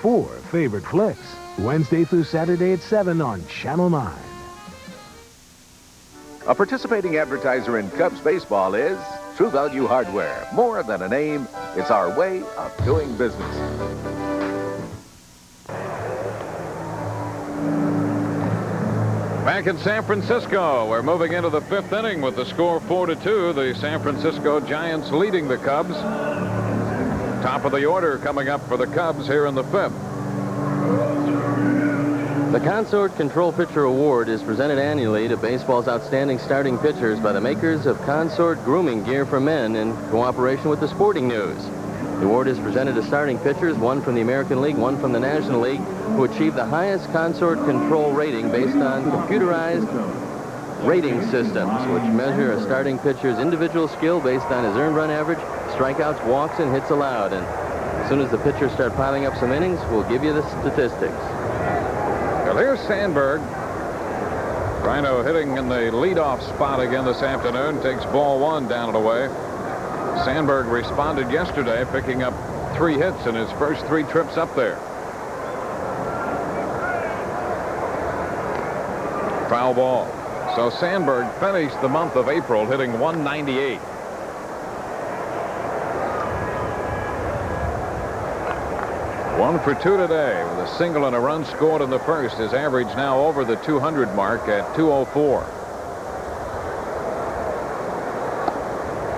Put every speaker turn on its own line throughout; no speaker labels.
4 favorite flicks. Wednesday through Saturday at 7 on Channel 9.
A participating advertiser in Cubs baseball is True Value Hardware. More than a name, it's our way of doing business.
Back in San Francisco, we're moving into the 5th inning with the score 4-2. The San Francisco Giants leading the Cubs. Top of the order coming up for the Cubs here in the 5th.
The Consort Control Pitcher Award is presented annually to baseball's outstanding starting pitchers by the makers of Consort Grooming Gear for Men in cooperation with the Sporting News. The award is presented to starting pitchers, one from the American League, one from the National League, who achieved the highest Consort Control rating based on computerized rating systems, which measure a starting pitcher's individual skill based on his earned run average, strikeouts, walks, and hits allowed. And as soon as the pitchers start piling up some innings, we'll give you the statistics.
Well, here's Sandberg. Rhino hitting in the leadoff spot again this afternoon. Takes ball 1 down and away. Sandberg responded yesterday, picking up 3 hits in his first 3 trips up there. Foul ball. So Sandberg finished the month of April hitting .198. One for 2 today with a single and a run scored in the first. His average now over the 200 mark at .204.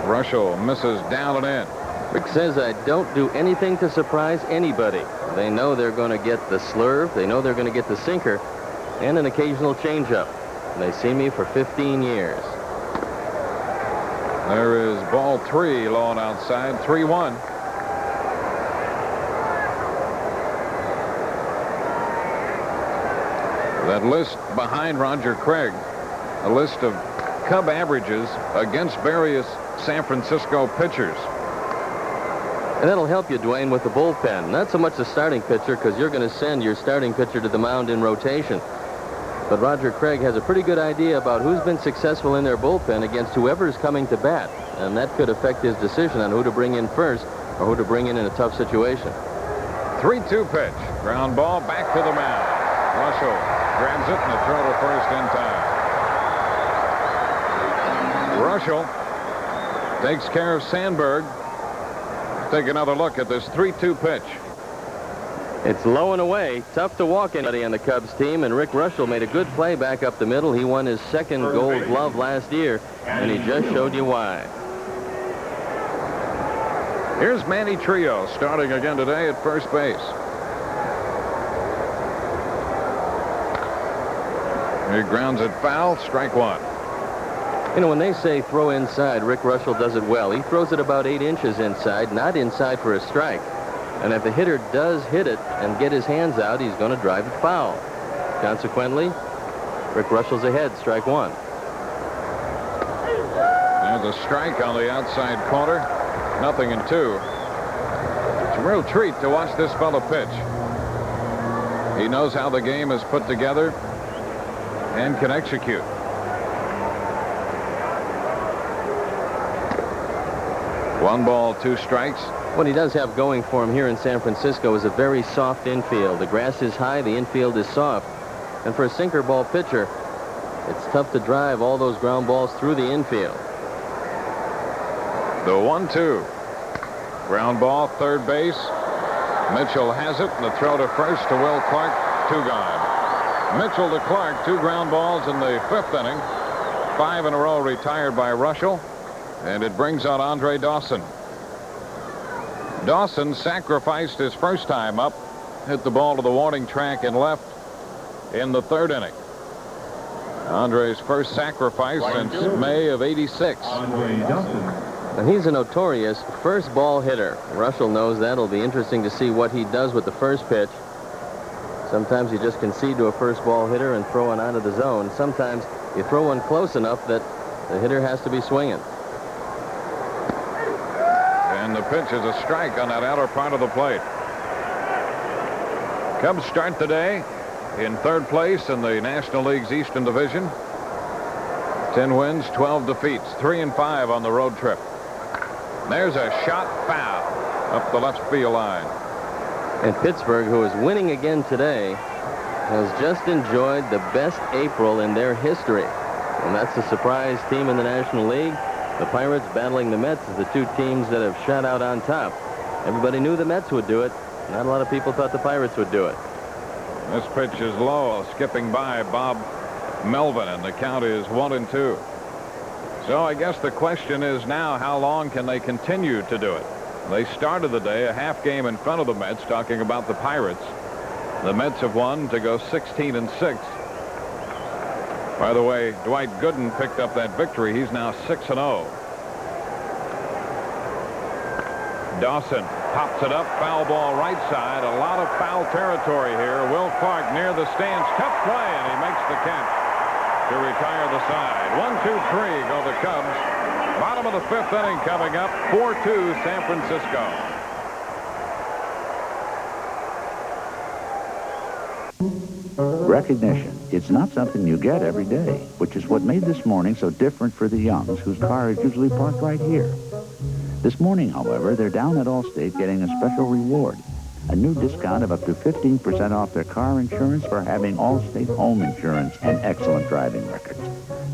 Russell misses down and in.
Rick says, I don't do anything to surprise anybody. They know they're going to get the slurve, they know they're going to get the sinker, and an occasional changeup. They see me for 15 years.
There is ball 3, low and outside, 3-1. That list behind Roger Craig, a list of Cub averages against various San Francisco pitchers.
And that'll help you, Dwayne, with the bullpen. Not so much the starting pitcher, because you're going to send your starting pitcher to the mound in rotation. But Roger Craig has a pretty good idea about who's been successful in their bullpen against whoever's coming to bat. And that could affect his decision on who to bring in first or who to bring in a tough situation.
3-2 pitch. Ground ball back to the mound. Russell grabs it and a throw to first in time. Russell takes care of Sandberg. Take another look at this 3-2 pitch.
It's low and away. Tough to walk anybody on the Cubs team, and Rick Russell made a good play back up the middle. He won his 2nd Gold Glove last year, and he just showed you why.
Here's Manny Trio starting again today at first base. He grounds it foul, strike 1.
You know, when they say throw inside, Rick Russell does it well. He throws it about 8 inches inside, not inside for a strike. And if the hitter does hit it and get his hands out, he's going to drive it foul. Consequently, Rick Russell's ahead, strike 1.
There's a strike on the outside corner. 0-2. It's a real treat to watch this fellow pitch. He knows how the game is put together and can execute. One ball, 2 strikes.
What he does have going for him here in San Francisco is a very soft infield. The grass is high, the infield is soft. And for a sinker ball pitcher, it's tough to drive all those ground balls through the infield.
The 1-2. Ground ball, third base. Mitchell has it, and the throw to first to Will Clark, 2 gone. Mitchell to Clark, 2 ground balls in the 5th inning. 5 in a row retired by Russell, and it brings out Andre Dawson. Dawson sacrificed his first time up, hit the ball to the warning track and left in the 3rd inning. Andre's first sacrifice since May of '86.
And he's a notorious first ball hitter. Russell knows that. It'll be interesting to see what he does with the first pitch. Sometimes you just concede to a first ball hitter and throw one out of the zone. Sometimes you throw one close enough that the hitter has to be swinging.
And the pitch is a strike on that outer part of the plate. Cubs start the day in 3rd place in the National League's Eastern Division. 10 wins, 12 defeats, 3-5 on the road trip. There's a shot foul up the left field line.
And Pittsburgh, who is winning again today, has just enjoyed the best April in their history. And that's the surprise team in the National League. The Pirates battling the Mets as the two teams that have shot out on top. Everybody knew the Mets would do it. Not a lot of people thought the Pirates would do it.
This pitch is low, skipping by Bob Melvin, and the count is 1-2. So I guess the question is now, how long can they continue to do it? They started the day a half game in front of the Mets, talking about the Pirates. The Mets have won to go 16-6. By the way, Dwight Gooden picked up that victory. He's now 6-0. Dawson pops it up, foul ball right side. A lot of foul territory here. Will Clark near the stands. Tough play, and he makes the catch to retire the side. 1-2-3 go the Cubs. Bottom of the fifth inning coming up. 4-2 San Francisco.
Recognition. It's not something you get every day, which is what made this morning so different for the Youngs, whose car is usually parked right here. This morning, however, they're down at Allstate getting a special reward. A new discount of up to 15% off their car insurance for having Allstate home insurance and excellent driving records.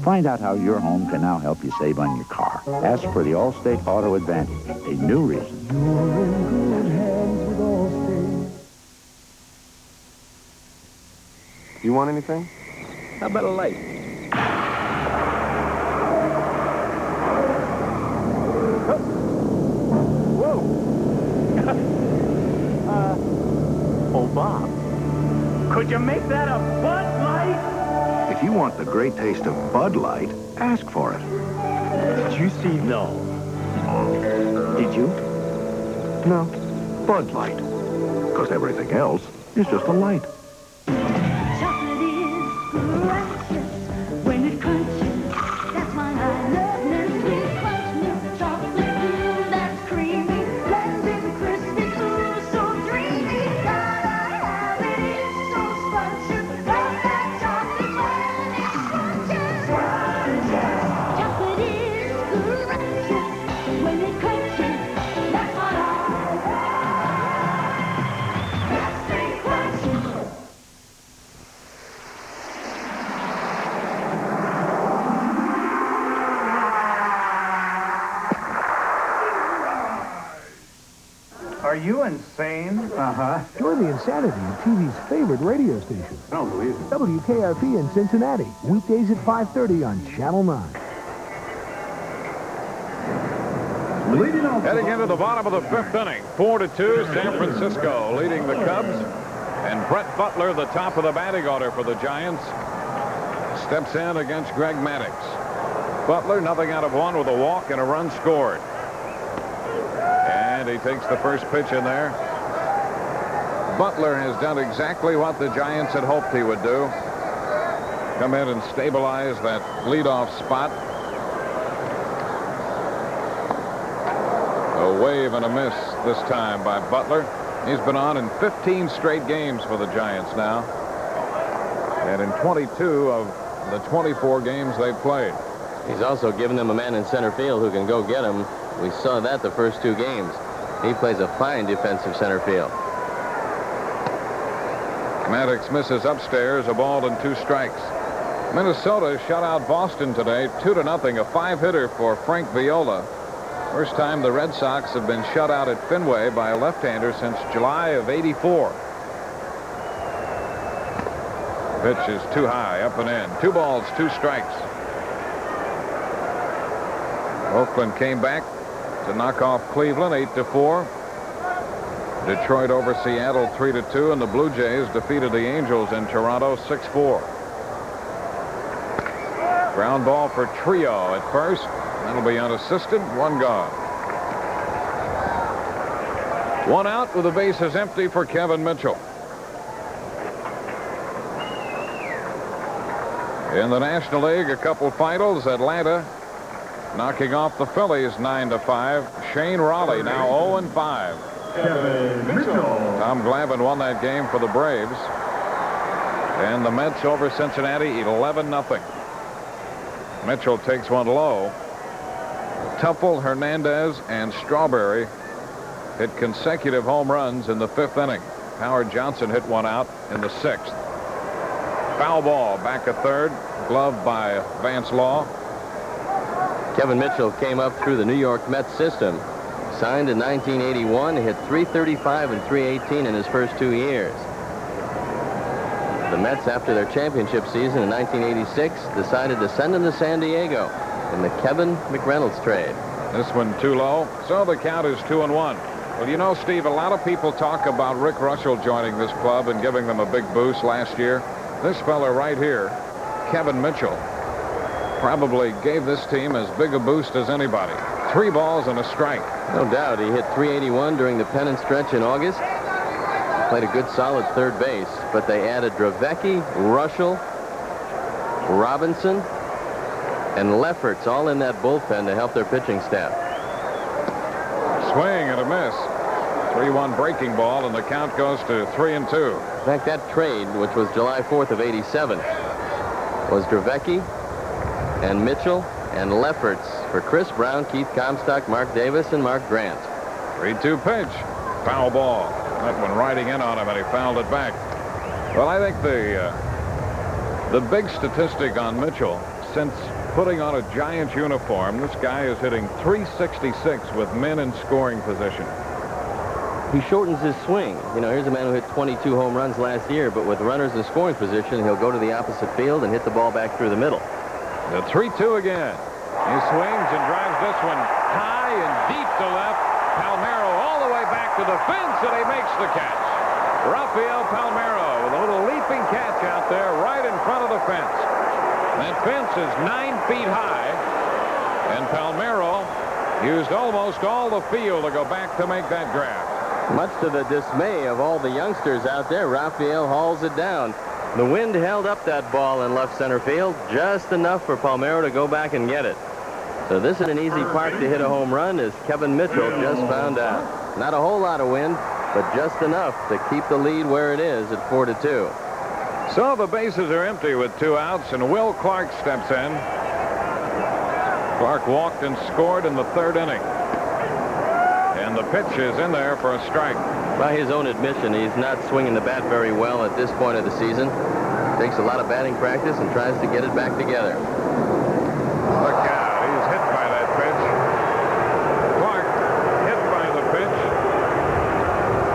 Find out how your home can now help you save on your car. Ask for the Allstate Auto Advantage, a new reason.
You're in good hands with Allstate.
You want anything?
How about a light? Whoa. Oh, Bob. Could you make that a Bud Light?
If you want the great taste of Bud Light, ask for it.
Did you see? No. Did you?
No, Bud Light. Because everything else is just a light.
Chocolate is precious when it crunches. That's why I love Nestle Crunch Milk Chocolate. That's creamy, blended, crispy, ooh, so dreamy. Gotta have it, it's so scrumptious. Love that chocolate when it crunches. Chocolate is precious when it crunches. That's what I love. Nestle Crunch.
Are you insane? Uh-huh.
Join the insanity of TV's favorite radio station.
I don't believe it.
WKRP in Cincinnati. Weekdays at 5:30 on Channel 9.
Heading into the bottom of the fifth inning. 4-2 San Francisco leading the Cubs. And Brett Butler, the top of the batting order for the Giants, steps in against Greg Maddux. Butler, nothing out of one with a walk and a run scored. And he takes the first pitch in there. Butler has done exactly what the Giants had hoped he would do. Come in and stabilize that leadoff spot. A wave and a miss this time by Butler. He's been on in 15 straight games for the Giants now. And in 22 of the 24 games they've played.
He's also given them a man in center field who can go get him. We saw that the first two games. He plays a fine defensive center field.
Maddux misses upstairs, a ball and 2 strikes. Minnesota shut out Boston today, 2-0, a 5-hitter for Frank Viola. First time the Red Sox have been shut out at Fenway by a left-hander since July of '84. Pitch is too high, up and in. 2 balls, 2 strikes. Oakland came back to knock off Cleveland 8-4. Detroit over Seattle 3-2, and the Blue Jays defeated the Angels in Toronto 6-4. Ground ball for Trio at first. That'll be unassisted. 1 gone. 1 out with the bases empty for Kevin Mitchell. In the National League, a couple finals. Atlanta knocking off the Phillies 9-5. Shane Raleigh now 0-5. Tom Glavine won that game for the Braves. And the Mets over Cincinnati 11-0. Mitchell takes one low. Tuffle, Hernandez, and Strawberry hit consecutive home runs in the 5th inning. Howard Johnson hit one out in the 6th. Foul ball back at third, gloved by Vance Law.
Kevin Mitchell came up through the New York Mets system. Signed in 1981, hit .335 and .318 in his first 2 years. The Mets, after their championship season in 1986, decided to send him to San Diego in the Kevin McReynolds trade.
This one too low, so the count is 2-1. Well, you know, Steve, a lot of people talk about Rick Russell joining this club and giving them a big boost last year. This fella right here, Kevin Mitchell, probably gave this team as big a boost as anybody. 3 balls and a strike.
No doubt. He hit .381 during the pennant stretch in August. Played a good solid third base, but they added Dravecky, Russell, Robinson, and Lefferts all in that bullpen to help their pitching staff.
Swing and a miss. 3-1 breaking ball, and the count goes to 3-2.
In fact, that trade, which was July 4th of '87, was Dravecky and Mitchell and Lefferts for Chris Brown, Keith Comstock, Mark Davis, and Mark Grant.
3-2 pitch. Foul ball. That one riding in on him, and he fouled it back. Well, I think the big statistic on Mitchell, since putting on a Giants uniform, this guy is hitting .366 with men in scoring position.
He shortens his swing. You know, here's a man who hit 22 home runs last year, but with runners in scoring position, he'll go to the opposite field and hit the ball back through the middle.
The 3-2 again. He swings and drives this one high and deep to left. Palmeiro all the way back to the fence, and he makes the catch. Rafael Palmeiro with a little leaping catch out there right in front of the fence. That fence is 9 feet high, and Palmeiro used almost all the field to go back to make that grab.
Much to the dismay of all the youngsters out there, Rafael hauls it down. The wind held up that ball in left center field just enough for Palmeiro to go back and get it. So this is an easy park to hit a home run, as Kevin Mitchell just found out. Not a whole lot of wind, but just enough to keep the lead where it is at 4-2.
So the bases are empty with 2 outs, and Will Clark steps in. Clark walked and scored in the 3rd inning. And the pitch is in there for a strike.
By his own admission, he's not swinging the bat very well at this point of the season. Takes a lot of batting practice and tries to get it back together.
Look out, he's hit by that pitch. Clark hit by the pitch.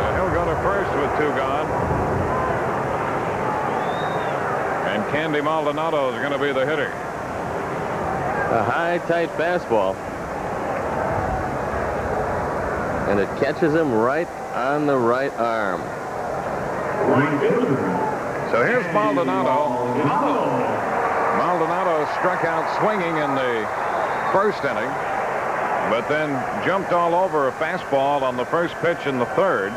And he'll go to first with 2 gone. And Candy Maldonado is going to be the hitter.
A high, tight fastball. And it catches him right on the right arm.
So here's Maldonado. Maldonado struck out swinging in the 1st inning, but then jumped all over a fastball on the first pitch in the 3rd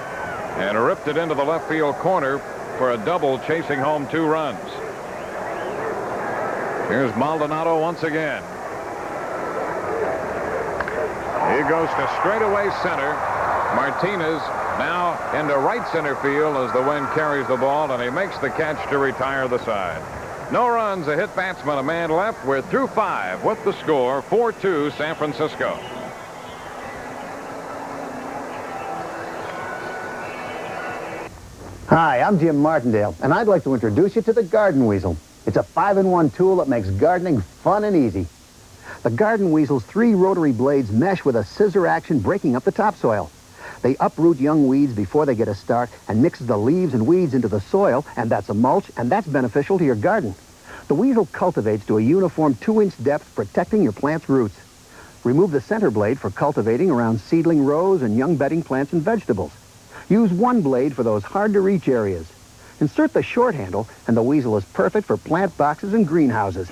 and ripped it into the left field corner for a double, chasing home 2 runs. Here's Maldonado once again. He goes to straightaway center. Martinez now into right center field as the wind carries the ball, and he makes the catch to retire the side. No runs, a hit batsman, a man left. We're through 5 with the score 4-2 San Francisco.
Hi, I'm Jim Martindale, and I'd like to introduce you to the Garden Weasel. It's a 5-in-1 tool that makes gardening fun and easy. The Garden Weasel's 3 rotary blades mesh with a scissor action, breaking up the topsoil. They uproot young weeds before they get a start and mixes the leaves and weeds into the soil, and that's a mulch, and that's beneficial to your garden. The Weasel cultivates to a uniform 2-inch depth, protecting your plant's roots. Remove the center blade for cultivating around seedling rows and young bedding plants and vegetables. Use 1 blade for those hard-to-reach areas. Insert the short handle, and the Weasel is perfect for plant boxes and greenhouses.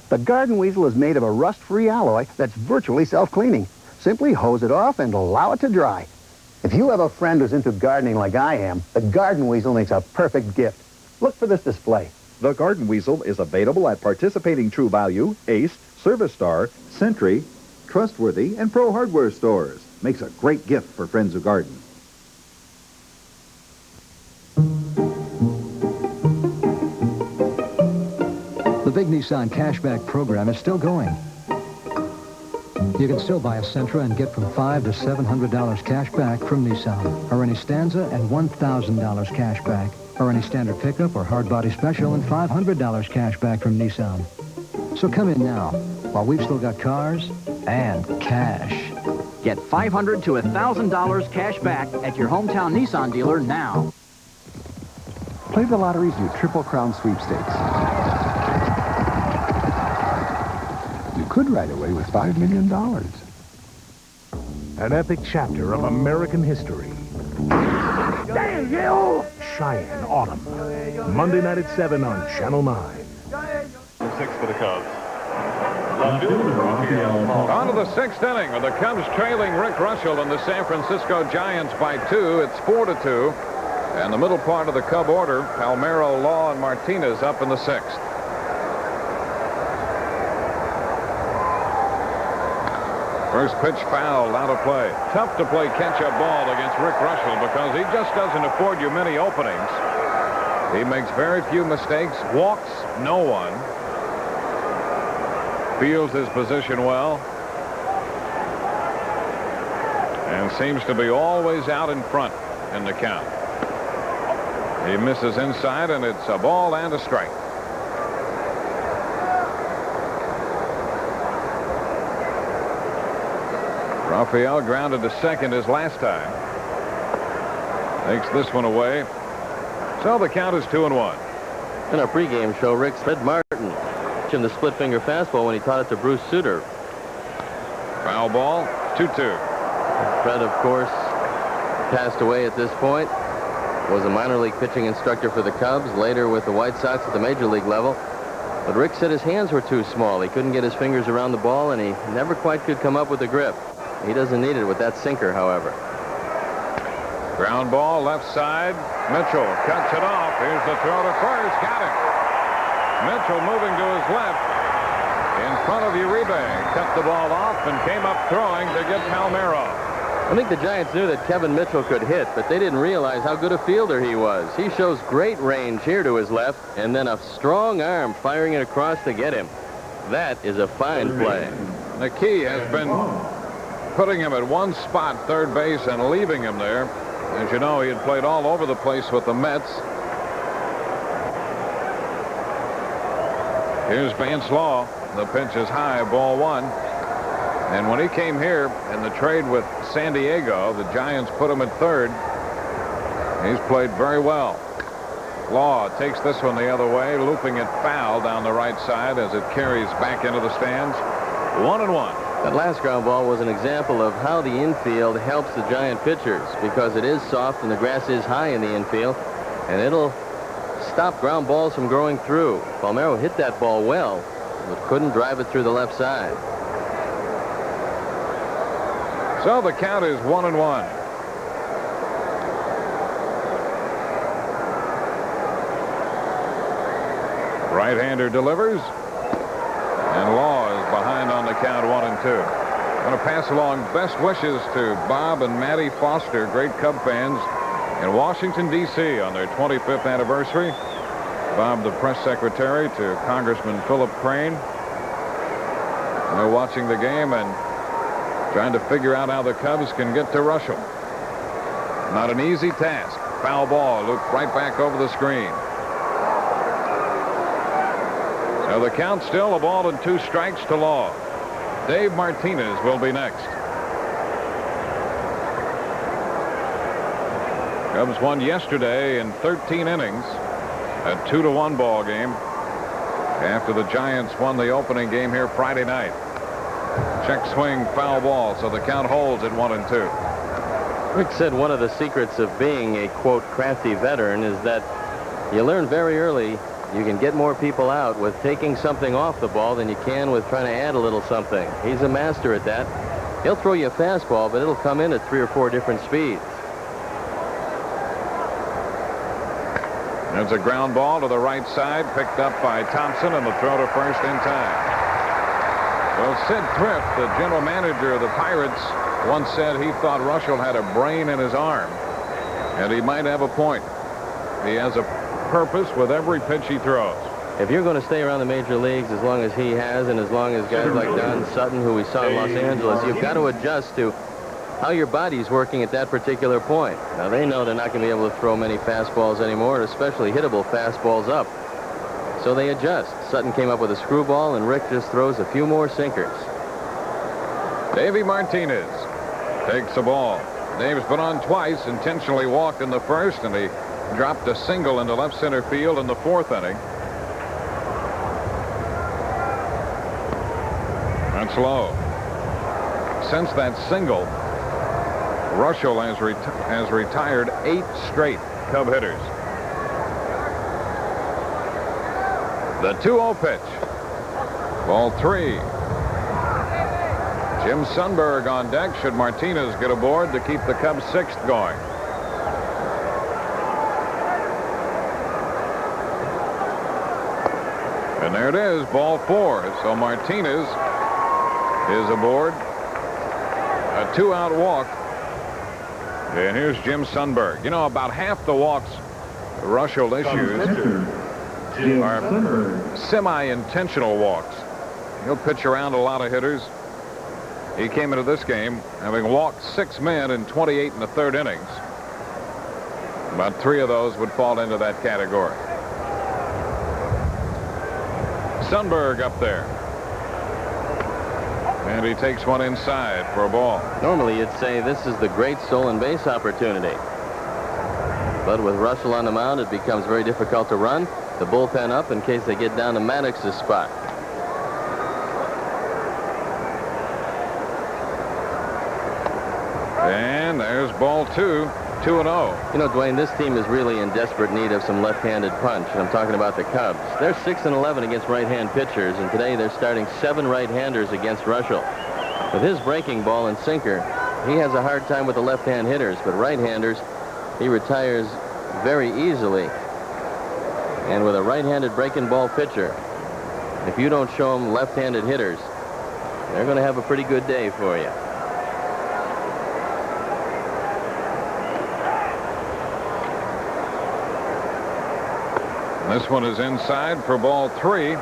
The Garden Weasel is made of a rust-free alloy that's virtually self-cleaning. Simply hose it off and allow it to dry. If you have a friend who's into gardening like I am, the Garden Weasel makes a perfect gift. Look for this display.
The Garden Weasel is available at participating True Value, Ace, Service Star, Sentry, Trustworthy, and Pro Hardware stores. Makes a great gift for friends who garden.
The Big Nissan Cashback program is still going. You can still buy a Sentra and get from $500 to $700 cash back from Nissan, or any Stanza and $1,000 cash back, or any standard pickup or hard body special and $500 cash back from Nissan. So come in now, while we've still got cars and cash.
Get $500 to $1,000 cash back at your hometown Nissan dealer now.
Play the lottery's new Triple Crown sweepstakes. You could ride away with $5 million.
An epic chapter of American history.
Dang you!
Cheyenne Autumn. Monday night at 7 on Channel 9.
6 for the Cubs. On to the 6th inning with the Cubs trailing Rick Russell and the San Francisco Giants by 2. It's 4-2. And the middle part of the Cub order, Palmeiro, Law, and Martinez up in the 6th. First pitch foul, out of play. Tough to play catch-up ball against Rick Russell because he just doesn't afford you many openings. He makes very few mistakes, walks no one, fields his position well, and seems to be always out in front in the count. He misses inside, and it's a ball and a strike. Rafael grounded to second his last time. Takes this one away. So the count is 2-1.
In our pregame show, Rick Fred Martin mentioned the split finger fastball when he taught it to Bruce Sutter.
Foul ball, 2-2.
Fred, of course, passed away at this point. Was a minor league pitching instructor for the Cubs, later with the White Sox at the major league level. But Rick said his hands were too small. He couldn't get his fingers around the ball, and he never quite could come up with a grip. He doesn't need it with that sinker, however.
Ground ball, left side. Mitchell cuts it off. Here's the throw to first. Got it. Mitchell moving to his left. In front of Uribe. Cut the ball off and came up throwing to get Palmeiro.
I think the Giants knew that Kevin Mitchell could hit, but they didn't realize how good a fielder he was. He shows great range here to his left, and then a strong arm firing it across to get him. That is a fine play.
The key has been putting him at one spot, third base, and leaving him there. As you know, he had played all over the place with the Mets. Here's Vance Law. The pitch is high, ball 1. And when he came here in the trade with San Diego, the Giants put him at third. He's played very well. Law takes this one the other way, looping it foul down the right side as it carries back into the stands. 1-1.
That last ground ball was an example of how the infield helps the Giant pitchers, because it is soft and the grass is high in the infield, and it'll stop ground balls from growing through. Palmeiro hit that ball well, but couldn't drive it through the left side.
So the count is 1-1. Right-hander delivers. And Law is behind on the count, 1-2. I'm going to pass along best wishes to Bob and Maddie Foster, great Cub fans, in Washington, D.C. on their 25th anniversary. Bob, the press secretary, to Congressman Philip Crane. They're watching the game and trying to figure out how the Cubs can get to Russell. Not an easy task. Foul ball looped right back over the screen. So the count still a ball and 2 strikes to Law. Dave Martinez will be next. Cubs won yesterday in 13 innings. A 2-1 ball game after the Giants won the opening game here Friday night. Check swing, foul ball, so the count holds at 1-2.
Rick said one of the secrets of being a, quote, crafty veteran is that you learn very early you can get more people out with taking something off the ball than you can with trying to add a little something. He's a master at that. He'll throw you a fastball, but it'll come in at 3 or 4 different speeds.
There's a ground ball to the right side, picked up by Thompson, and the throw to first in time. Well, Sid Thrift, the general manager of the Pirates, once said he thought Russell had a brain in his arm, and he might have a point. He has a purpose with every pitch he throws.
If you're going to stay around the major leagues as long as he has, and as long as guys like Don Sutton, who we saw in Los Angeles, you've got to adjust to how your body's working at that particular point. Now, they know they're not going to be able to throw many fastballs anymore, especially hittable fastballs up. So they adjust. Sutton came up with a screwball, and Rick just throws a few more sinkers.
Davey Martinez takes the ball. Dave's been on twice, intentionally walked in the first, and he dropped a single into left center field in the fourth inning. That's low. Since that single, Russell has retired 8 straight Cub hitters. The 2-0 pitch. Ball 3. Jim Sundberg on deck should Martinez get aboard to keep the Cubs' 6th going. And there it is, ball 4. So Martinez is aboard. A 2-out walk. And here's Jim Sundberg. You know, about half the walks Russell issues are semi-intentional walks. He'll pitch around a lot of hitters. He came into this game having walked 6 men in 28 and a third innings. About 3 of those would fall into that category. Sundberg up there. And he takes one inside for a ball.
Normally, you'd say this is the great stolen base opportunity. But with Russell on the mound, it becomes very difficult to run the bullpen up in case they get down to Maddox's spot.
And there's ball 2, 2-0.
You know, Dwayne, this team is really in desperate need of some left-handed punch. And I'm talking about the Cubs. They're 6-11 against right-hand pitchers, and today they're starting 7 right-handers against Russell. With his breaking ball and sinker, he has a hard time with the left-hand hitters, but right-handers, he retires very easily. And with a right-handed breaking ball pitcher, if you don't show them left-handed hitters, they're going to have a pretty good day for you.
This one is inside for ball 3.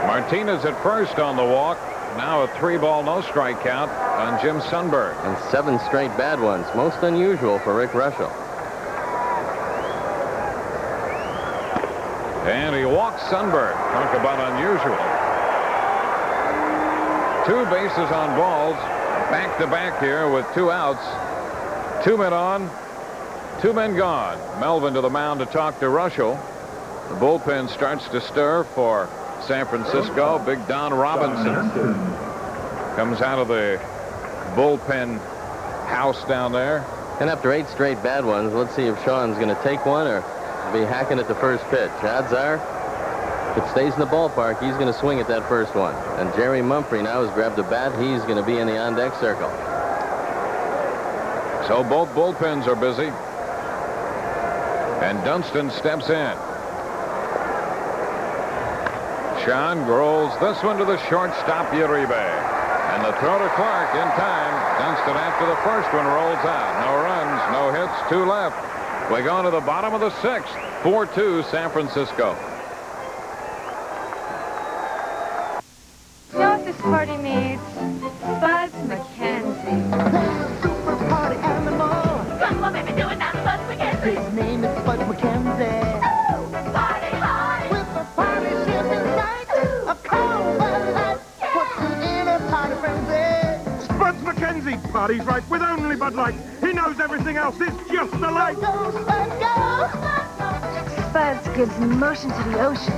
Martinez at first on the walk. Now a 3-ball no-strike count on Jim Sundberg.
And 7 straight bad ones. Most unusual for Rick Russell.
And he walks Sundberg. Talk about unusual. 2 bases on balls. Back-to-back here with 2 outs. 2 men on. 2 men gone. Melvin to the mound to talk to Russell. The bullpen starts to stir for San Francisco. Big Don Robinson comes out of the bullpen house down there.
And after 8 straight bad ones, let's see if Sean's going to take one or be hacking at the first pitch. Odds are, if it stays in the ballpark, he's going to swing at that first one. And Jerry Mumphrey now has grabbed a bat. He's going to be in the on-deck circle.
So both bullpens are busy. And Dunston steps in. Sean rolls this one to the shortstop, Uribe. And the throw to Clark in time. Dunston, after the first one, rolls out. No runs, no hits, 2 left. We go to the bottom of the 6th. 4-2 San Francisco.
You know what this party needs? Buzz McKenzie.
Super party animal. Come on, baby, do it now, Buzz McKenzie. His name is Buzz McKenzie. Party hard. With a party ship inside. A cold Bud Light puts him in a party frenzy.
Buzz McKenzie parties right with only Bud Light. He knows everything else is just the light.
Go, Bud, go.
Buzz gives motion to the ocean.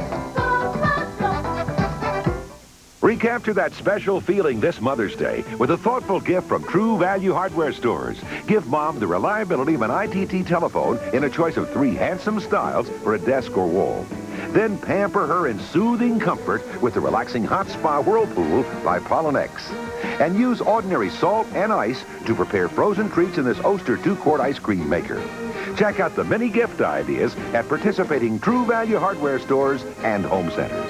Recapture that special feeling this Mother's Day with a thoughtful gift from True Value Hardware Stores. Give Mom the reliability of an ITT telephone in a choice of 3 handsome styles for a desk or wall. Then pamper her in soothing comfort with the relaxing Hot Spa Whirlpool by Pollenex. And use ordinary salt and ice to prepare frozen treats in this Oster 2-quart ice cream maker. Check out the many gift ideas at participating True Value Hardware Stores and home centers.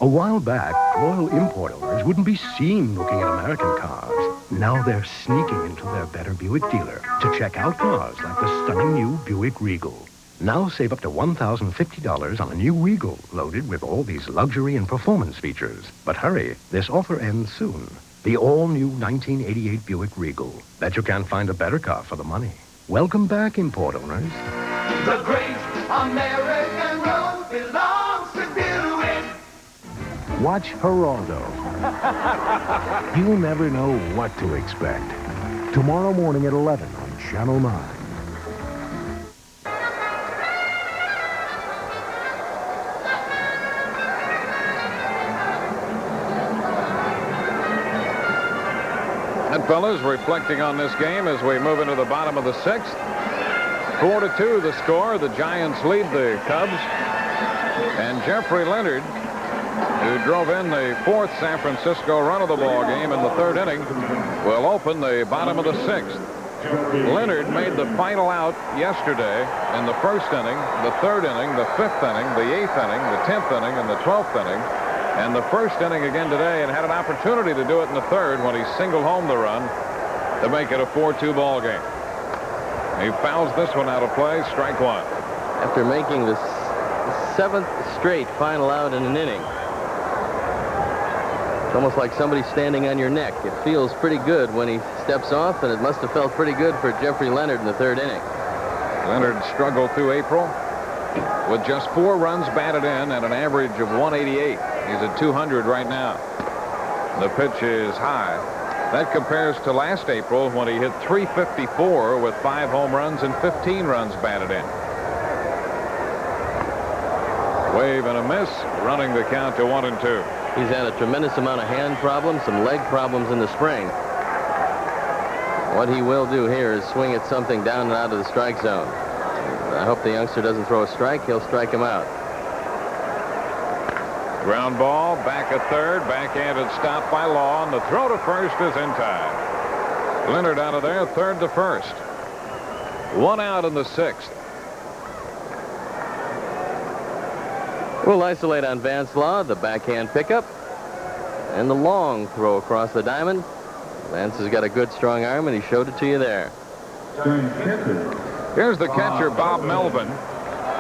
A while back, loyal import owners wouldn't be seen looking at American cars. Now they're sneaking into their Better Buick dealer to check out cars like the stunning new Buick Regal. Now save up to $1,050 on a new Regal loaded with all these luxury and performance features. But hurry, this offer ends soon. The all-new 1988 Buick Regal. Bet you can't find a better car for the money. Welcome back, import owners.
The great American road belongs to Buick.
Watch Geraldo. You'll never know what to expect. Tomorrow morning at 11 on Channel 9.
And fellas, reflecting on this game as we move into the bottom of the sixth. 4-2 the score. The Giants lead the Cubs. And Jeffrey Leonard, who drove in the fourth San Francisco run of the ball game in the third inning, will open the bottom of the sixth. Leonard made the final out yesterday in the first inning, the third inning, the fifth inning, the eighth inning, the 10th inning, and the 12th inning. And the first inning again today, and had an opportunity to do it in the third when he singled home the run to make it a 4-2 ball game. He fouls this one out of play, strike one.
After making the seventh straight final out in an inning. It's almost like somebody standing on your neck. It feels pretty good when he steps off, and it must have felt pretty good for Jeffrey Leonard in the third inning.
Leonard struggled through April with just 4 runs batted in and an average of 188. He's at 200 right now. The pitch is high. That compares to last April when he hit 354 with 5 home runs and 15 runs batted in. Wave and a miss, running the count to 1-2.
He's had a tremendous amount of hand problems, some leg problems in the spring. What he will do here is swing at something down and out of the strike zone. I hope the youngster doesn't throw a strike. He'll strike him out.
Ground ball, back at third, backhanded stop by Law, and the throw to first is in time. Leonard out of there, third to first. 1 out in the sixth.
We'll isolate on Vance Law, the backhand pickup, and the long throw across the diamond. Vance has got a good strong arm, and he showed it to you there.
Here's the catcher, Bob Melvin.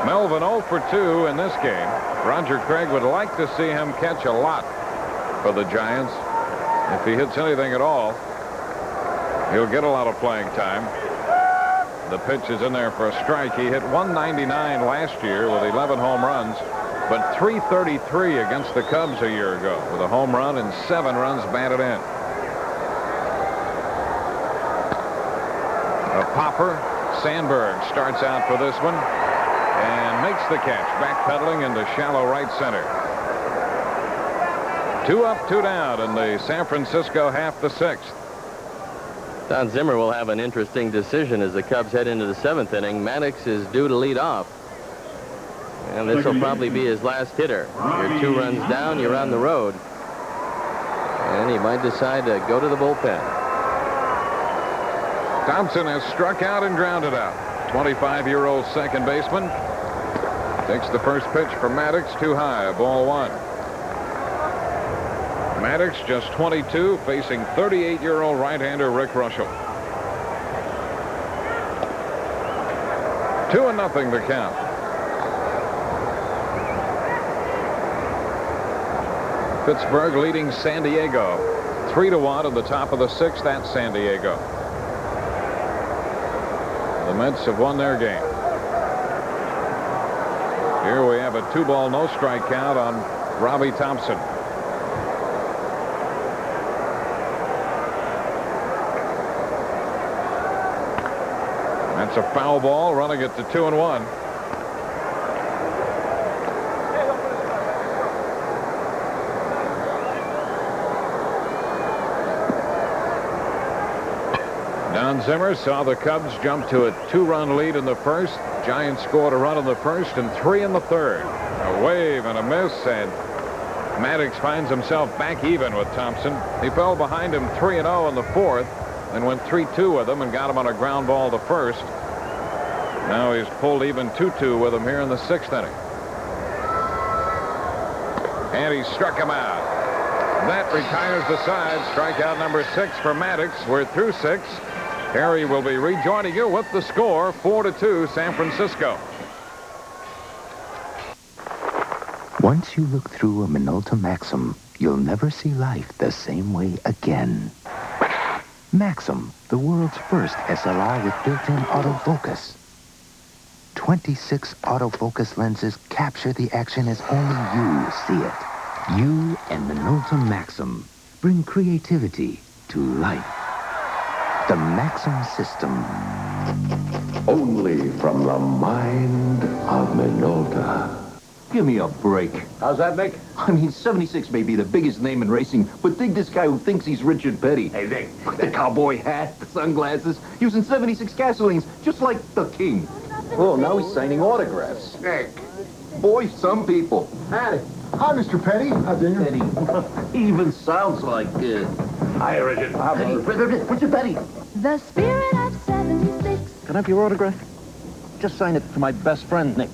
Melvin 0 for 2 in this game. Roger Craig would like to see him catch a lot for the Giants. If he hits anything at all, he'll get a lot of playing time. The pitch is in there for a strike. He hit 199 last year with 11 home runs, but 333 against the Cubs a year ago with a home run and 7 runs batted in. A popper. Sandberg starts out for this one and makes the catch, backpedaling into shallow right center. 2 up, 2 down in the San Francisco half the sixth.
Don Zimmer will have an interesting decision as the Cubs head into the 7th inning. Maddox is due to lead off, and this will probably be his last hitter. You're 2 runs down, you're on the road, and he might decide to go to the bullpen.
Thompson has struck out and grounded out. 25-year-old second baseman takes the first pitch for Maddox, too high, ball 1. Maddox, just 22, facing 38-year-old right-hander Rick Russell. 2-0 the count. Pittsburgh leading San Diego 3-1 at the top of the 6th at San Diego. The Mets have won their game. Here we have a 2-ball, no strike count on Robbie Thompson. That's a foul ball, running it to 2-1. Don Zimmer saw the Cubs jump to a 2-run lead in the first. Giants scored a run in the first and 3 in the third. A wave and a miss, and Maddox finds himself back even with Thompson. He fell behind him 3-0 in the fourth, then went 3-2 with him and got him on a ground ball to first. Now he's pulled even 2-2 with him here in the 6th inning. And he struck him out. That retires the side. Strikeout number 6 for Maddox. We're through 6. Harry will be rejoining you with the score, 4-2 San Francisco.
Once you look through a Minolta Maxim, you'll never see life the same way again. Maxim, the world's first SLR with built-in autofocus. 26 autofocus lenses capture the action as only you see it. You and Minolta Maxim bring creativity to life. The Maxim system.
Only from the mind of Minolta.
Give me a break.
How's that, Nick?
I mean, 76 may be the biggest name in racing, but dig this guy who thinks he's Richard Petty.
Hey, Nick.
The cowboy hat, the sunglasses, using 76 gasolines, just like the king. Oh, now he's signing autographs.
Nick.
Boy, some people.
Howdy. Hi, Mr. Petty. How's it?
Petty. He even sounds like
Hi, Richard.
Petty. Richard Petty.
The spirit of 76.
Can I have your autograph? Just sign it to my best friend, Nick.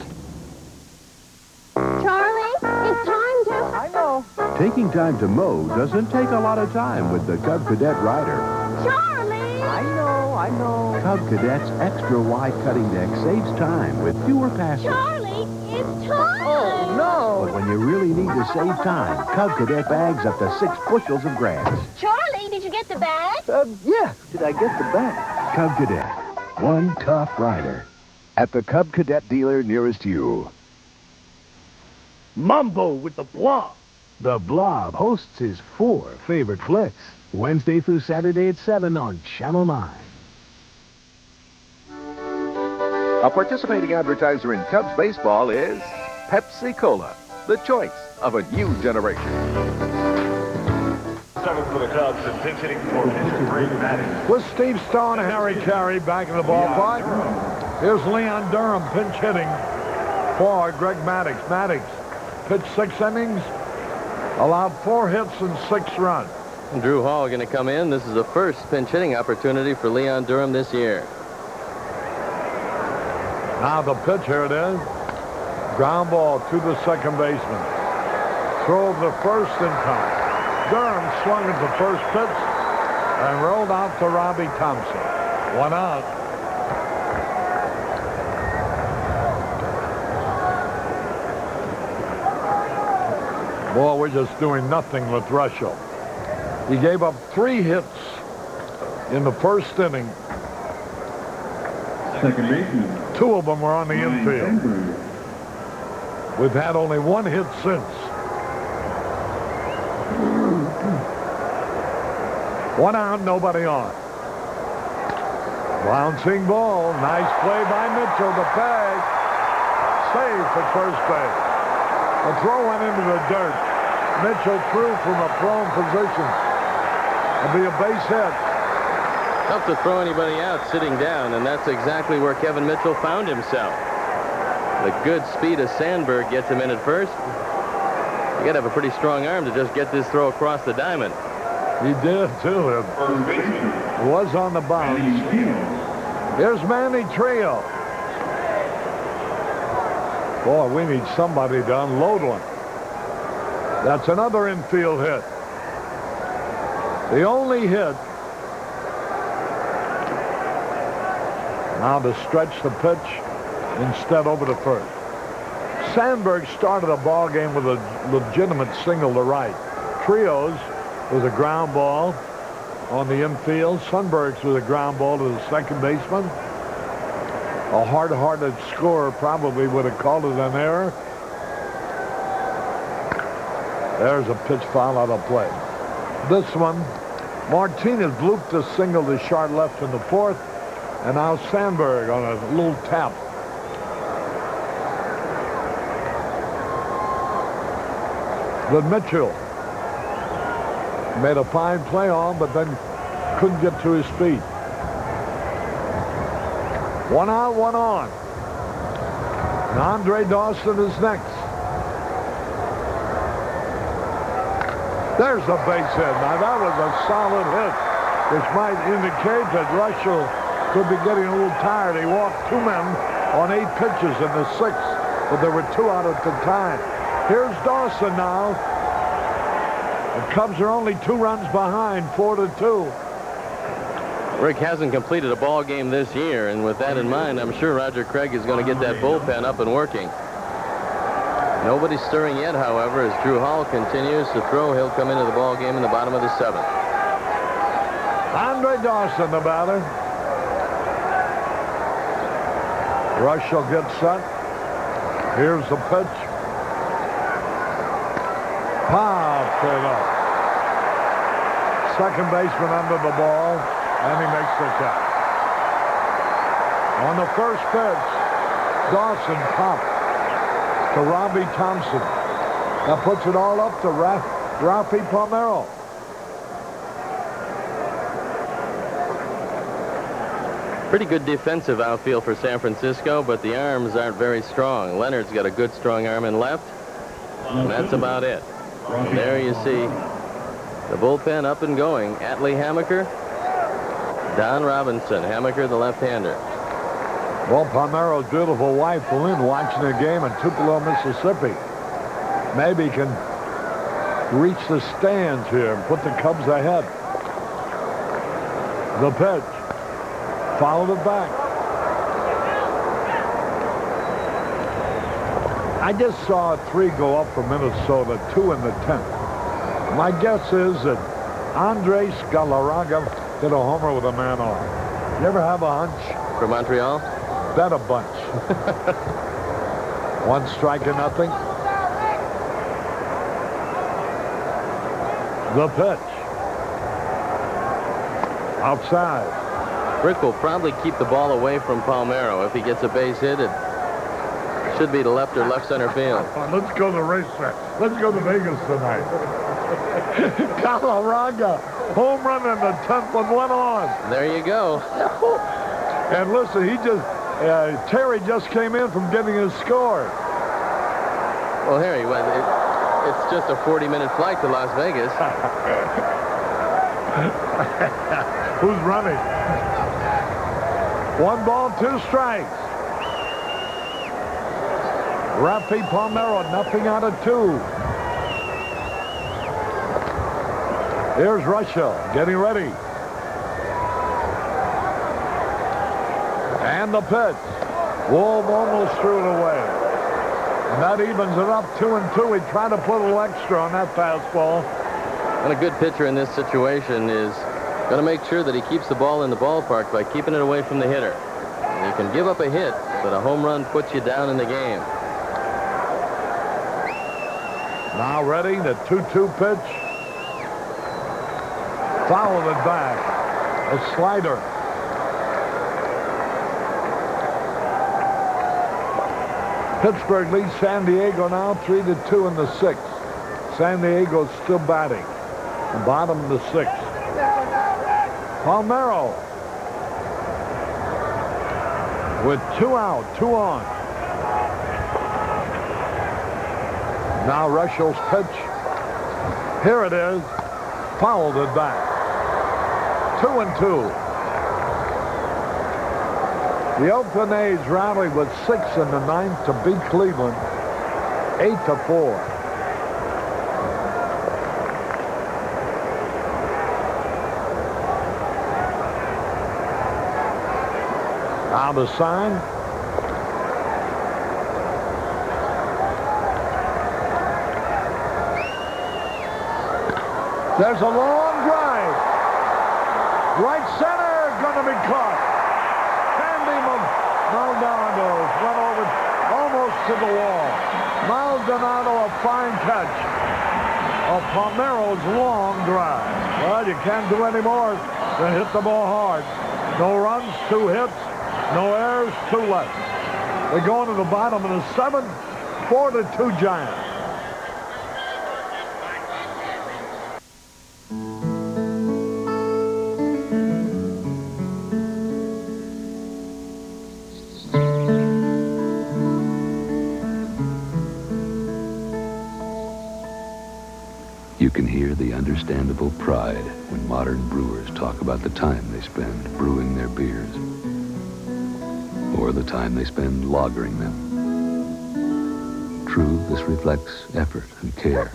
Charlie, it's time to...
I know.
Taking time to mow doesn't take a lot of time with the Cub Cadet Rider.
Charlie!
I know.
Cub Cadet's extra wide cutting deck saves time with fewer passes.
Charlie, it's time!
Oh, no.
But when you really need to save time, Cub Cadet bags up to 6 bushels of grass.
Charlie, did you get the bag?
Yeah. Did I get the bag?
Cub Cadet, one tough rider. At the Cub Cadet dealer nearest you.
Mambo with the Blob.
The Blob hosts his 4 favorite flicks. Wednesday through Saturday at 7 on Channel 9.
A participating advertiser in Cubs baseball is Pepsi-Cola, the choice of a new generation.
7 for the Cubs and pinch hitting for pitcher Greg Maddux.
With Steve Stone and Harry Carey back in the ballpark, here's Leon Durham pinch hitting for Greg Maddux. Maddux pitched 6 innings, allowed 4 hits and 6 runs.
Drew Hall going to come in. This is the first pinch hitting opportunity for Leon Durham this year.
Now the pitch, here it is. Ground ball to the second baseman. Throw of the first in time. Durham swung at the first pitch and rolled out to Robbie Thompson. 1 out. Boy, we're just doing nothing with Ruscio. He gave up 3 hits in the first inning.
Second baseman.
2 of them were on the infield. We've had only 1 hit since. 1 out, nobody on. Bouncing ball. Nice play by Mitchell. The peg. Safe at first base. The throw went into the dirt. Mitchell threw from a prone position. It'll be a base hit.
Tough to throw anybody out sitting down, and that's exactly where Kevin Mitchell found himself. The good speed of Sandberg gets him in at first. You got to have a pretty strong arm to just get this throw across the diamond.
He did, too. It was on the bounce. Here's Manny Trio. Boy, we need somebody to unload one. That's another infield hit. The only hit. Now to stretch the pitch instead over to first. Sandberg started a ball game with a legitimate single to right. Trios was a ground ball on the infield. Sundberg's was a ground ball to the second baseman. A hard-hearted scorer probably would have called it an error. There's a pitch foul out of play. This one, Martinez looped a single to short left in the 4th, and now Sandberg on a little tap. But Mitchell made a fine play on, but then couldn't get to his feet. 1 out, 1 on. And Andre Dawson is next. There's the base hit. Now that was a solid hit, which might indicate that Ruscio could be getting a little tired. He walked 2 men on 8 pitches in the 6th, but there were 2 out at the time. Here's Dawson now. The Cubs are only 2 runs behind, 4-2.
Rick hasn't completed a ball game this year, and with that in mind, I'm sure Roger Craig is going to get that bullpen up and working. Nobody's stirring yet, however, as Drew Hall continues to throw. He'll come into the ball game in the bottom of the 7th.
Andre Dawson, the batter. Rush will get set. Here's the pitch. Popped it up. Second baseman under the ball, and he makes the catch. On the first pitch, Dawson popped to Robbie Thompson. That puts it all up to Ralphie Palmeiro.
Pretty good defensive outfield for San Francisco, but the arms aren't very strong. Leonard's got a good strong arm in left, and that's about it. And there you see the bullpen up and going. Atlee Hammaker, Don Robinson. Hammaker, the left-hander.
Well, Palmeiro's beautiful wife, Lynn, watching the game in Tupelo, Mississippi. Maybe can reach the stands here and put the Cubs ahead. The pitch. Fouled it back. I just saw a 3 go up for Minnesota, 2 in the 10th. My guess is that Andres Galarraga hit a homer with a man on. You ever have a hunch?
For Montreal?
Bet a bunch. 1 strike and nothing. The pitch. Outside.
Rick will probably keep the ball away from Palmeiro. If he gets a base hit, it should be to left or left center field.
Let's go to the racetrack. Let's go to Vegas tonight. Galarraga, home run in the 10th with 1 on.
There you go.
And listen, he just, Terry just came in from getting his score.
Well, Harry, it's just a 40-minute flight to Las Vegas.
Who's running? 1 ball, 2 strikes. Rafi Palmeiro, nothing out of 2. Here's Russia getting ready. And the pitch. Wolf almost threw it away. And that evens it up 2-2. He tried to put a little extra on that fastball.
And a good pitcher in this situation is going to make sure that he keeps the ball in the ballpark by keeping it away from the hitter. And you can give up a hit, but a home run puts you down in the game.
Now ready, the 2-2 pitch. Fouled it back. A slider. Pittsburgh leads San Diego now 3-2 in the 6th. San Diego's still batting. The bottom of the 6th. Palmeiro with 2 out, 2 on. Now Russell's pitch. Here it is. Fouled it back. 2-2. The Oakland A's rallied with 6 in the 9th to beat Cleveland 8-4. Now the sign. There's a long drive. Right center, going to be caught. Sandy Maldonado went over almost to the wall. Maldonado, a fine catch of Palmeiro's long drive. Well, you can't do any more than hit the ball hard. No runs, 2 hits. No errors, 2 left. They go into the bottom of the 7th, 4-2 Giants.
You can hear the understandable pride when modern brewers talk about the time they spend brewing their beers, or the time they spend lagering them. True, this reflects effort and care.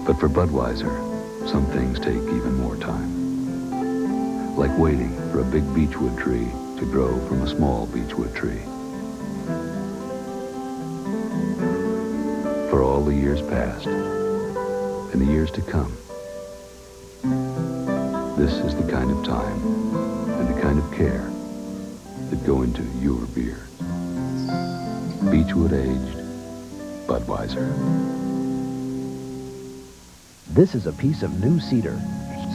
But for Budweiser, some things take even more time. Like waiting for a big beechwood tree to grow from a small beechwood tree. all the years past and the years to come. This is the kind of time and the kind of care that go into your beer. Beechwood Aged Budweiser.
This is a piece of new cedar.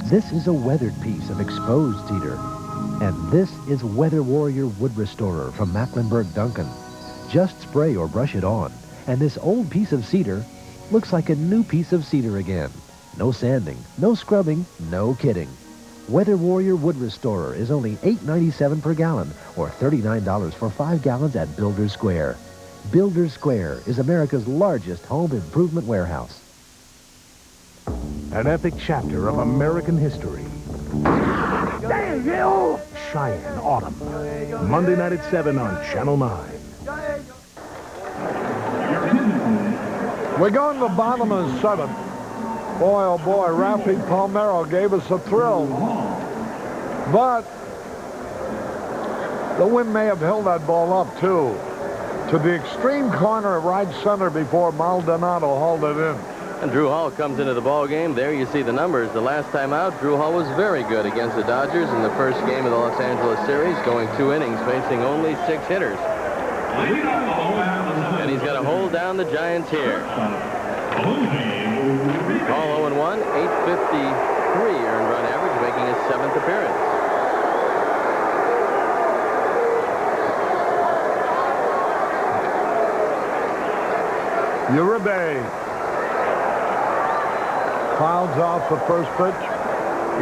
This is a weathered piece of exposed cedar. And this is Weather Warrior Wood Restorer from Mecklenburg Duncan. Just spray or brush it on, and this old piece of cedar looks like a new piece of cedar again. No sanding, no scrubbing, no kidding. Weather Warrior Wood Restorer is only $8.97 per gallon, or $39 for 5 gallons at Builders Square. Builders Square is America's largest home improvement warehouse. An epic chapter of American history.
Damn you!
Cheyenne Autumn. Monday night at 7 on Channel 9.
We're going to the bottom of the seventh. Boy, oh boy, Rafi Palmero gave us a thrill. But the wind may have held that ball up, too. To the extreme corner of right center before Maldonado hauled it in.
And Drew Hall comes into the ball game. There you see the numbers. The last time out, Drew Hall was very good against the Dodgers in the first game of the Los Angeles series, going 2 innings, facing only 6 hitters. And he's got to hold down the Giants here. Hall 0-1, 853 earned run average, making his 7th appearance.
Uribe fouls off the first pitch.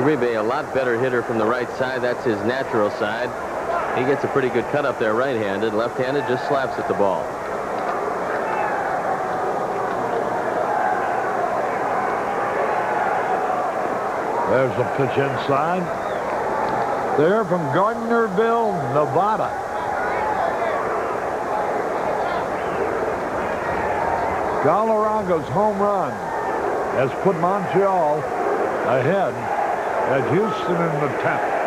Uribe, a lot better hitter from the right side. That's his natural side. He gets a pretty good cut up there right-handed. Left-handed just slaps at the ball.
There's a pitch inside. They're from Gardnerville, Nevada. Galarraga's home run has put Montreal ahead at Houston in the 10th.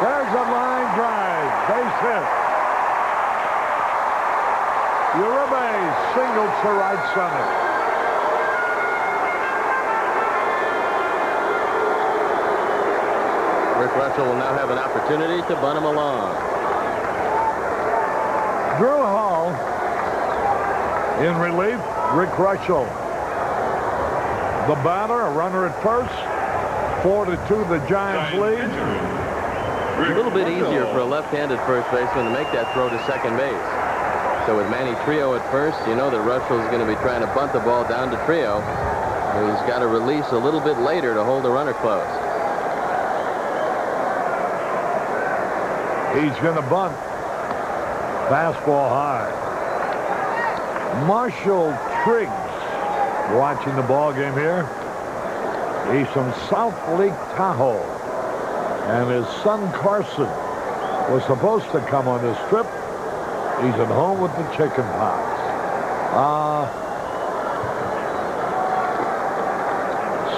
There's a line drive, base hit. Uribe singles to right center.
Rick Russell will now have an opportunity to bunt him along.
Drew Hall in relief, Rick Russell. The batter, a runner at first. 4-2, the Giants lead.
A little bit easier for a left-handed first baseman to make that throw to second base. So with Manny Trio at first, you know that Russell's going to be trying to bunt the ball down to Trio. He's got to release a little bit later to hold the runner close.
He's going to bunt. Fastball high. Marshall Triggs watching the ball game here. He's from South Lake Tahoe. And his son Carson was supposed to come on this trip. He's at home with the chicken pox.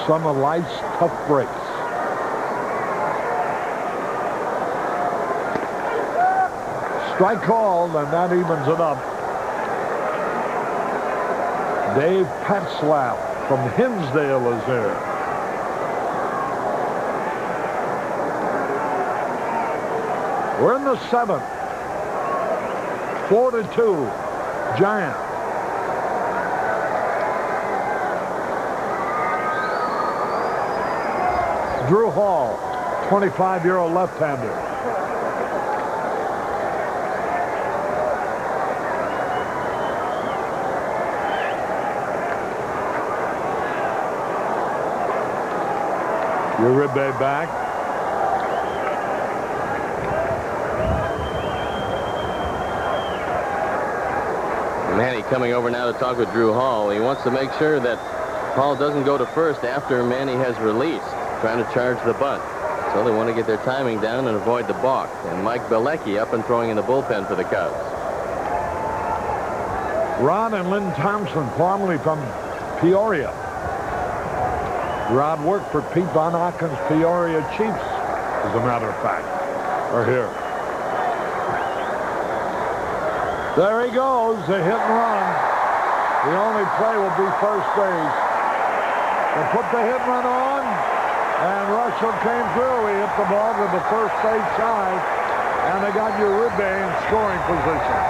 Some of life's tough breaks. Strike called, and that evens it up. Dave Patzlaff from Hinsdale is there. We're in the 7th. 4-2, Giant. Drew Hall, 25-year-old left-hander. Uribe back.
Manny coming over now to talk with Drew Hall. He wants to make sure that Hall doesn't go to first after Manny has released, trying to charge the bunt. So they want to get their timing down and avoid the balk. And Mike Belecki up and throwing in the bullpen for the Cubs.
Rod and Lynn Thompson, formerly from Peoria. Rod worked for Pete Von Auken's Peoria Chiefs, as a matter of fact, are here. There he goes, a hit and run. The only play will be first base. They put the hit run on, and Russell came through. He hit the ball to the first base side, and they got Uribe in scoring position.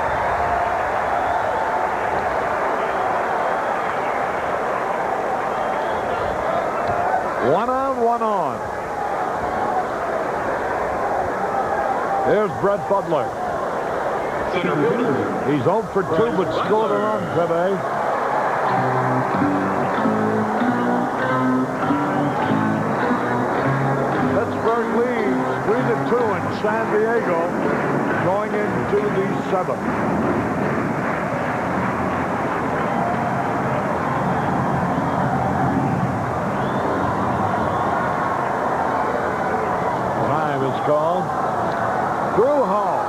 One out, one on. Here's Brett Butler. He's 0 for 2, but scored a run today. Pittsburgh leads 3-2 in San Diego going into the 7th. Time is called. Drew Hall.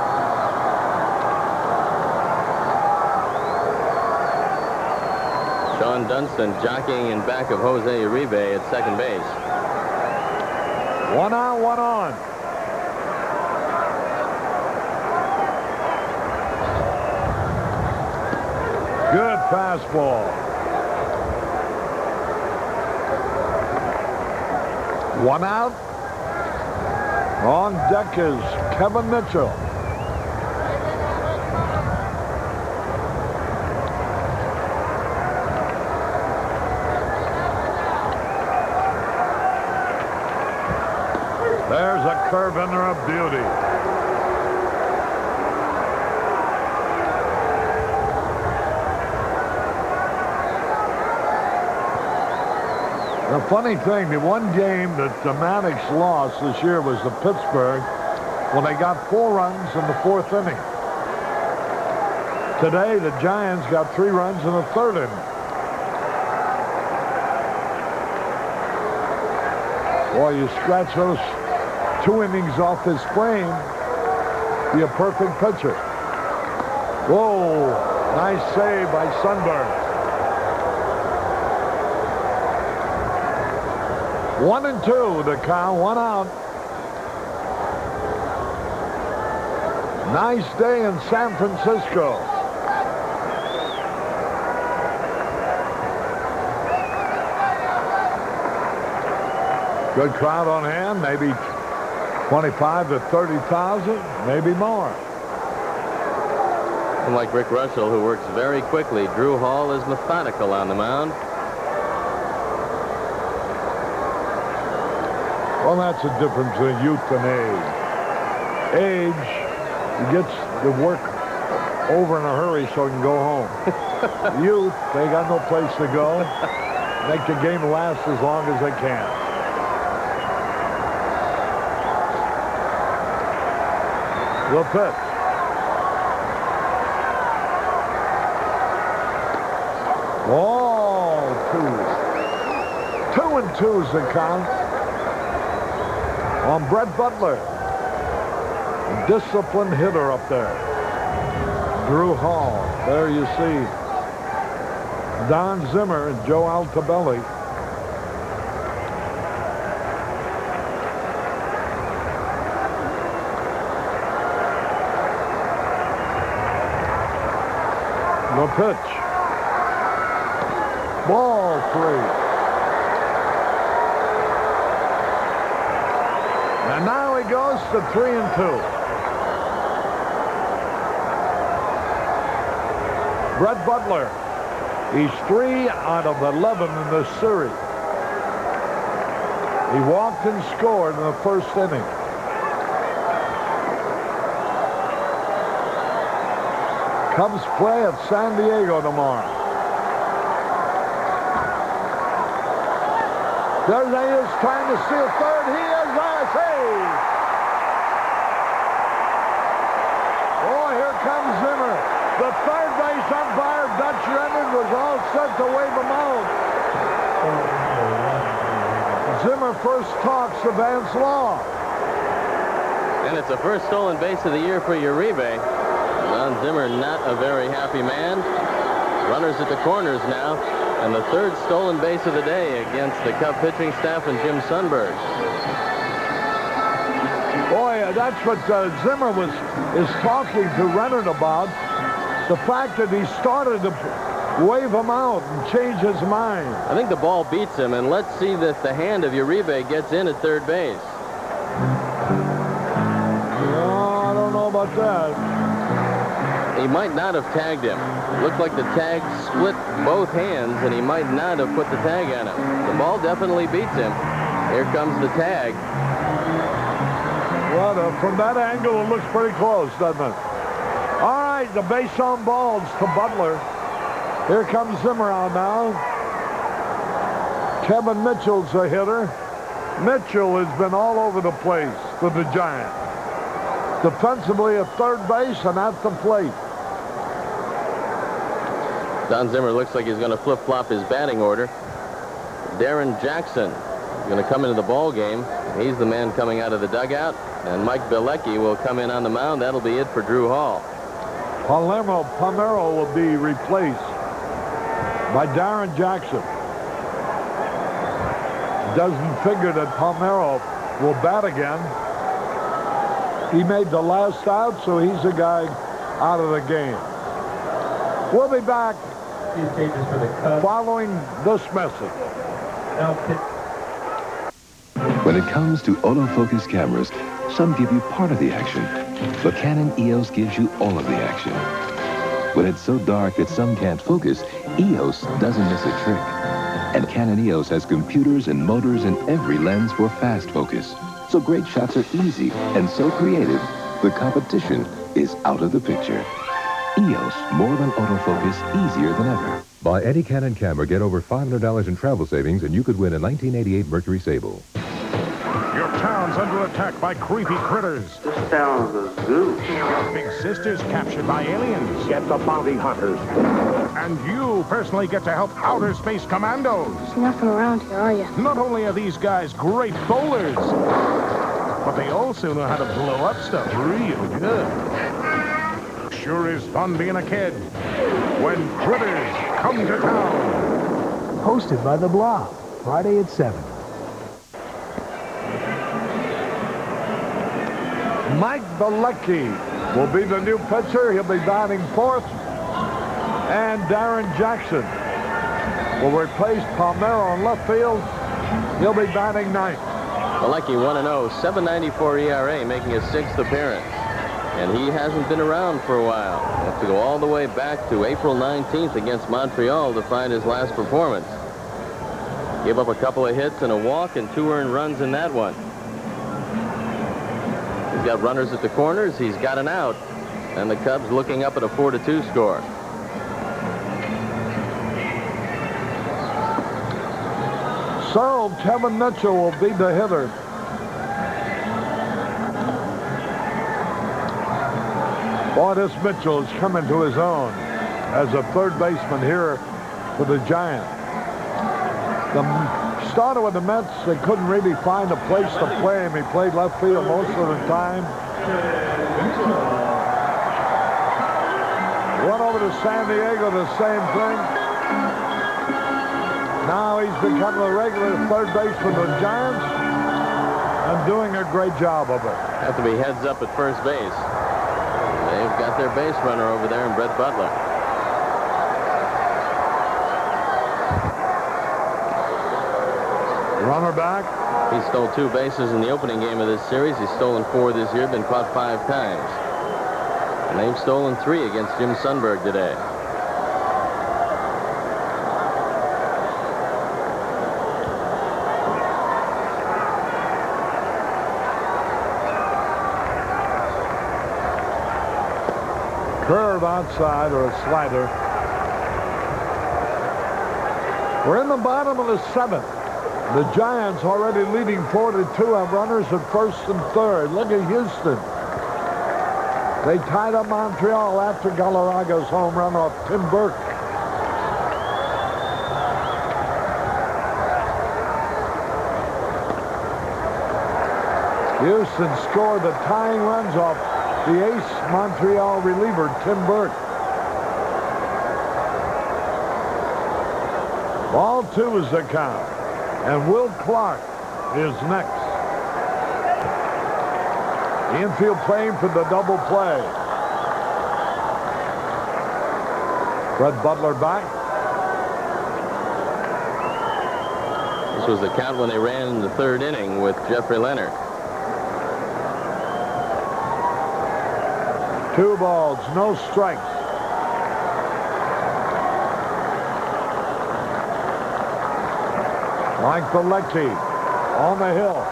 Sean Dunston jockeying in back of Jose Uribe at second base.
One out, one on. Good fastball. One out. On deck is Kevin Mitchell. There's a curve in there of beauty. The funny thing, the one game that the Maddox lost this year was to Pittsburgh when they got 4 runs in the 4th inning. Today, the Giants got 3 runs in the 3rd inning. Boy, you scratch those 2 innings off his frame, be a perfect pitcher. Whoa, nice save by Sundberg. 1-2, the count, 1 out. Nice day in San Francisco. Good crowd on hand, maybe 25 to 30,000, maybe more.
Unlike Rick Russell, who works very quickly, Drew Hall is methodical on the mound.
Well, that's the difference between youth and age. Age, he gets the work over in a hurry so he can go home. Youth, they got no place to go. Make the game last as long as they can. The pitch. Ball 2. 2-2 is the count on Brett Butler. A disciplined hitter up there. Drew Hall. There you see Don Zimmer and Joe Altobelli. The pitch. Ball 3. And now he goes to 3-2. Brett Butler. He's 3 out of 11 in this series. He walked and scored in the 1st inning. Cubs play at San Diego tomorrow. There he is trying to steal third. He is there. Save. Oh, here comes Zimmer. The third base umpire, Dutch Rennan, was all set to wave him out. Zimmer first talks to Vance Law.
And it's the first stolen base of the year for Uribe. Don Zimmer not a very happy man. Runners at the corners now. And the 3rd stolen base of the day against the Cub pitching staff and Jim Sundberg.
Boy, that's what Zimmer is talking to Rennan about. The fact that he started wave him out and change his mind.
I think the ball beats him, and let's see that the hand of Uribe gets in at third base.
No, I don't know about that.
He might not have tagged him. It looked like the tag split both hands, and he might not have put the tag on him. The ball definitely beats him. Here comes the tag.
Well, from that angle, it looks pretty close, doesn't it? All right, the base on balls to Butler. Here comes Zimmerman now. Kevin Mitchell's a hitter. Mitchell has been all over the place for the Giants. Defensively at third base and at the plate.
Don Zimmer looks like he's going to flip-flop his batting order. Darren Jackson is going to come into the ball game. He's the man coming out of the dugout. And Mike Bilecki will come in on the mound. That'll be it for Drew Hall.
Palmeiro will be replaced by Darren Jackson. Doesn't figure that Palmeiro will bat again. He made the last out, so he's the guy out of the game. We'll be back following this message.
When it comes to autofocus cameras, some give you part of the action, but Canon EOS gives you all of the action. When it's so dark that some can't focus, EOS doesn't miss a trick. And Canon EOS has computers and motors in every lens for fast focus. So great shots are easy and so creative, the competition is out of the picture. EOS, more than autofocus, easier than ever.
Buy any Canon camera, get over $500 in travel savings, and you could win a 1988 Mercury Sable.
Your town's under attack by creepy critters.
This town's a zoo.
Your big sister's captured by aliens.
Get the bounty hunters.
And you personally get to help Outer Space Commandos.
There's nothing around here, are you?
Not only are these guys great bowlers, but they also know how to blow up stuff real good. Sure is fun being a kid when critters come to town.
Hosted by The Blob, Friday at 7.
Mike Bilecki will be the new pitcher. He'll be batting fourth. And Darren Jackson will replace Palmeiro in left field. He'll be batting ninth.
Bilecki 1-0, 7.94 ERA, making his 6th appearance. And he hasn't been around for a while. He'll have to go all the way back to April 19th against Montreal to find his last performance. Gave up a couple of hits and a walk and 2 earned runs in that one. He's got runners at the corners. He's got an out. And the Cubs looking up at a 4-2 score.
So Kevin Mitchell will be the hitter. Boy, this Mitchell is coming to his own as a third baseman here for the Giants. The starter with the Mets, they couldn't really find a place to play him. He played left field most of the time. Went over to San Diego, the same thing. Now he's become a regular third base for the Giants and doing a great job of it.
Have to be heads up at first base. They've got their base runner over there in Brett Butler.
Runner back.
He stole 2 bases in the opening game of this series. He's stolen 4 this year, been caught 5 times. And they've stolen 3 against Jim Sundberg today.
Curve outside or a slider. We're in the bottom of the 7th. The Giants already leading 4-2 have runners at first and third. Look at Houston. They tied up Montreal after Galarraga's home run off Tim Burke. Houston scored the tying runs off the ace Montreal reliever, Tim Burke. Ball 2 is the count. And Will Clark is next. The infield playing for the double play. Brett Butler back.
was the count when they ran in the third inning with Jeffrey Leonard.
2 balls, no strikes. Mike Bilecki on the hill.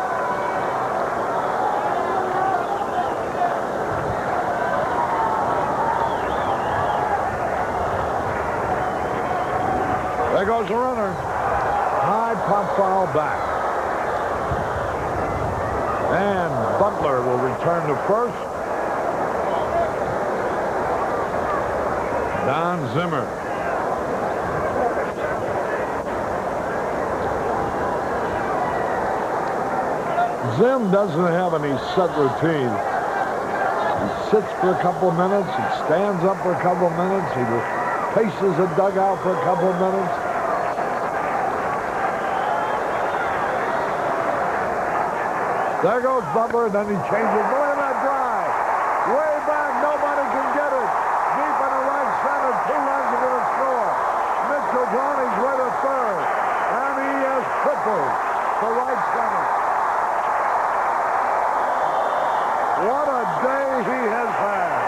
There goes the runner. High pop foul back. And Butler will return to first. Don Zimmer. Zim doesn't have any set routine. He sits for a couple of minutes. He stands up for a couple of minutes. He paces the dugout for a couple of minutes. There goes Butler, then he changes. Look at that drive. Way back, nobody can get it. Deep in the right center, 2 runs are going to score. Mitchell on his way to third. And he has tripled to right center. What a day he has had.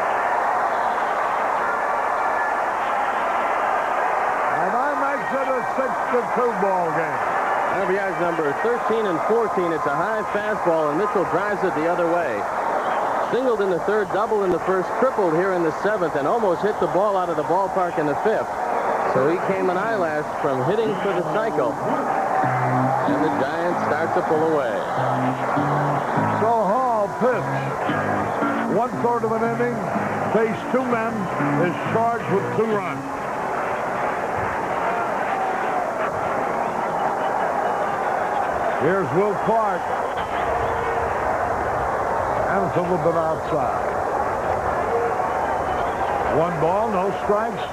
And that makes it a 6-2 ball game.
RBI's number 13 and 14. It's a high fastball, and Mitchell drives it the other way. Singled in the third, double in the first, tripled here in the seventh, and almost hit the ball out of the ballpark in the fifth. So he came an eyelash from hitting for the cycle. And the Giants start to pull away.
So Hall pitch. 1/3 of an inning. Faced 2 men. Is charged with 2 runs. Here's Will Clark. And it's a little bit outside. 1 ball, no strikes.